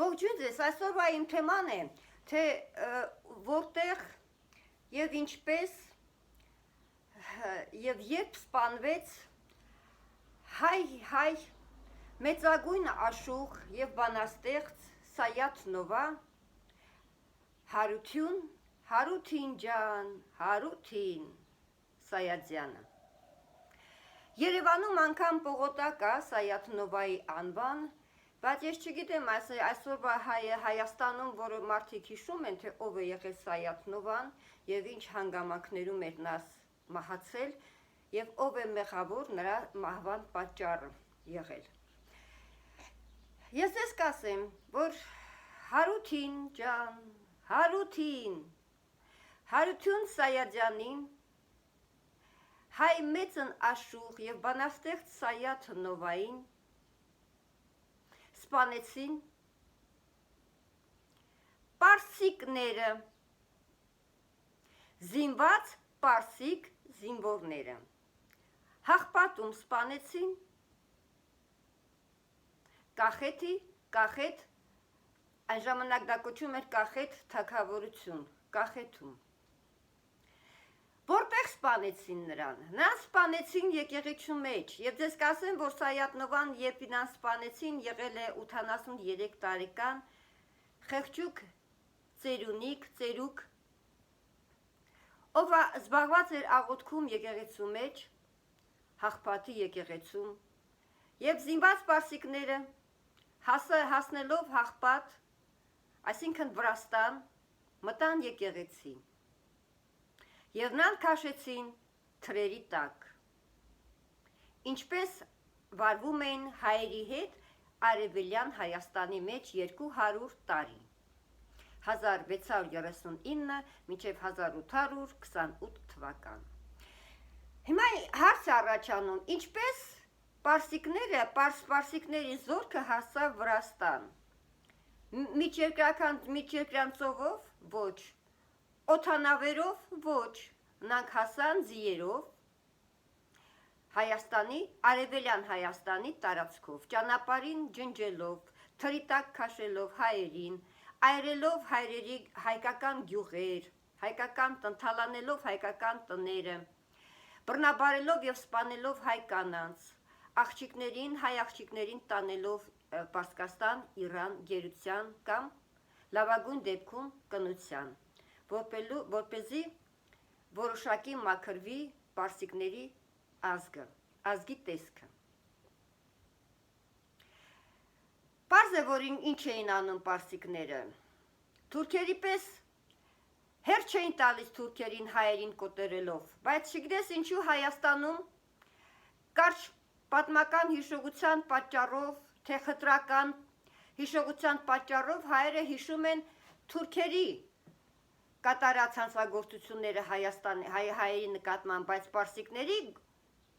Ողջույն ձեզ, այսօրվա իմ թեման է, թե որտեղ և ինչպես և երբ սպանվեց հայ մեծագույն աշուղ և բանաստեղծ Սայաթ Նովա, Հարութին ջան, Հարութին Սայաթյանը։ Երևանում անգամ պողոտա կա Սայաթ Նովայի անվան, բայց ես չգիտեմ այսօրվա Հայաստանում, որ մարդիկ հիշում են, թե ով է եղել Սայաթ Նովան և ինչ հանգամանքներում էր նա մահացել և ով է մեղավոր նրա մահվան պատճառը եղել։ Ես ձեզ կասեմ, որ Հարութին ջան, Հարություն Սայաթյանին հայ մեծն աշուղ և բանաստեղծ Սայաթ Նովային սպանեցին պարսիկները, զինված պարսիկ զինվորները, Հաղպատում սպանեցին, Կախետ, այն ժամանակ դա կոչվում էր Կախետ թագավորություն, Կախեթում։ Որտեղ սպանեցին նրան։ Նրան սպանեցին եկեղեցու մեջ, և ձեզ կասեմ, որ Սայաթ Նովան, երբ նրան սպանեցին, եղել է 83 տարեկան, խեղճուկ ծերուկ, ով զբաղված էր աղոթքում եկեղեցու մեջ, Հաղպատի եկեղեցում, և զինված պարսիկները հասնելով Հաղպատ, այսինքն Վրաստան, մտան եկեղեցի և նրան քաշեցին թրերի տակ, ինչպես վարվում էին հայերի հետ Արևելյան Հայաստանի մեջ 200 տարի, 1639 մինչև 1828 թվական։ Հիմա հարց է առաջանում, ինչպես պարսիկների զորքը հասավ Վրաստան, միջերկրական ծովով, ոչ, օդանավերով, ոչ, նրանք հասան ձիերով Արևելյան Հայաստանի տարածքով, ճանապարհին ջնջելով, թրի տակ քաշելով հայերին, այրելով հայրերի հայկական գյուղեր, թալանելով հայկական տները, բռնաբարելով և սպանելով հայ կանանց, հայ աղջիկներին տանելով Պարսկաստան, Իրան գերության կամ լավագույն դեպքում կնության, որպեսզի որոշակի մաքրվի պարսիկների ազգի տեսքը։ Պարզ է, որ ինչ էին անում պարսիկները, թուրքերի պես հերթ չէին տալիս թուրքերին հայերին կոտորելով, բայց չգիտես ինչու Հայաստանում կարճ պատմական հիշողության պատճառով, թե խտրական հիշողության պատճառով հայերը հիշում են թուրքերի կատարած հանցագործությունները հայերի նկատմամբ, բայց պարսիկների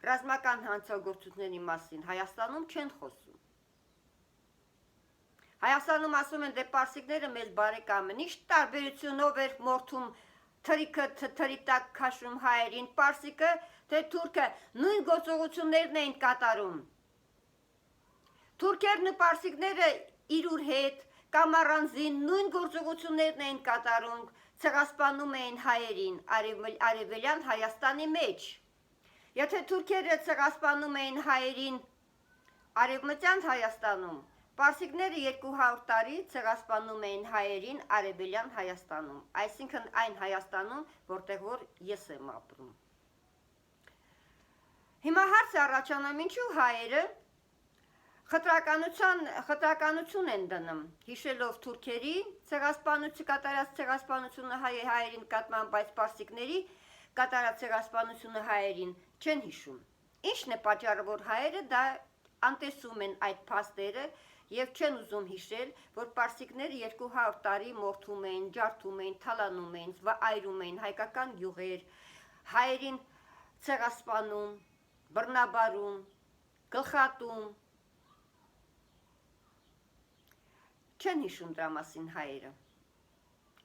ռազմական հանցագործությունների մասին Հայաստանում չեն խոսում։ Հայաստանում ասում են, դե պարսիկները մեզ բարեկամ են, ինչ տարբերությունով էր մորթում թրի տակ քաշում հայերին, պարսիկը, թե թուրքը նույն գործողություններն էին կատարում։ Թուրքերն ու պարսիկները իրուր հետ կամ առանձին նույն գործողություններն էին կատարում, ցեղասպանում էին հայերին Արևելյան Հայաստանի մեջ։ Եթե թուրքերը ցեղասպանում էին հայերին Արևմտյան Հայաստանում, պարսիկները 200 տարի ցեղասպանում էին հայերին Արևելյան Հայաստանում, այսինքն այն Հայաստանում, որտեղ որ ես եմ ապրում։ Հիմա հարց է առաջանում, ինչու հայերը խտրականություն են դնում, հիշելով թուրքերի կատարած ցեղասպանությունը հայերի նկատմամբ, բայց պարսիկների կատարած ցեղասպանությունը հայերին չեն հիշում։ Ինչն է պատճառը, որ հայերը դա անտեսում են այդ փաստերը և չեն ուզում հիշել, որ պարսիկները 200 տարի մորթում էին, ջարդում էին, թալանում էին, այրում էին հայկական գյուղեր, հայերին ցեղասպանում, բռնաբարում, գլխատում, չեն հիշում դրա մասին հայերը։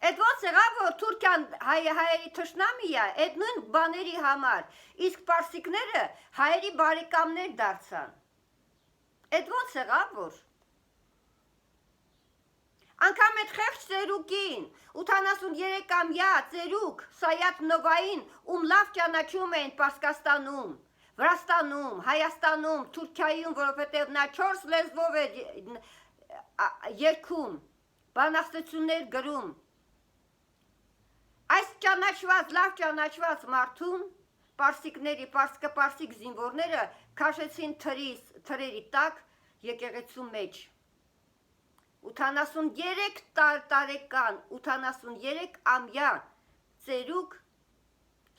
Էդ ոնց եղավ, որ Թուրքիան հայերի թշնամի է, այդ նույն բաների համար, իսկ պարսիկները հայերի բարեկամներ դարձան։ Էդ ոնց եղավ, որ եմ այդ խեղճ ծերուկին, 83-ամյա ծերուկ Սայաթ Նովային, ում լավ ճանաչում են Պարսկաստանում, Վրաստանում, Հայաստանում, Թուրքիայում, որովհետև նա 4 լեզվով է երգում, բանաստեղծություններ գրում։ Այս ճանաչված, լավ ճանաչված մարդուն պարսիկ զինվորները քաշեցին թրերի տակ եկեղեցու մեջ։ 83 տարեկան, 83-ամյա ծերուկ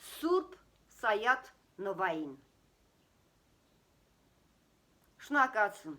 Սուրբ Սայաթ Նովային։ Շնորհակալություն։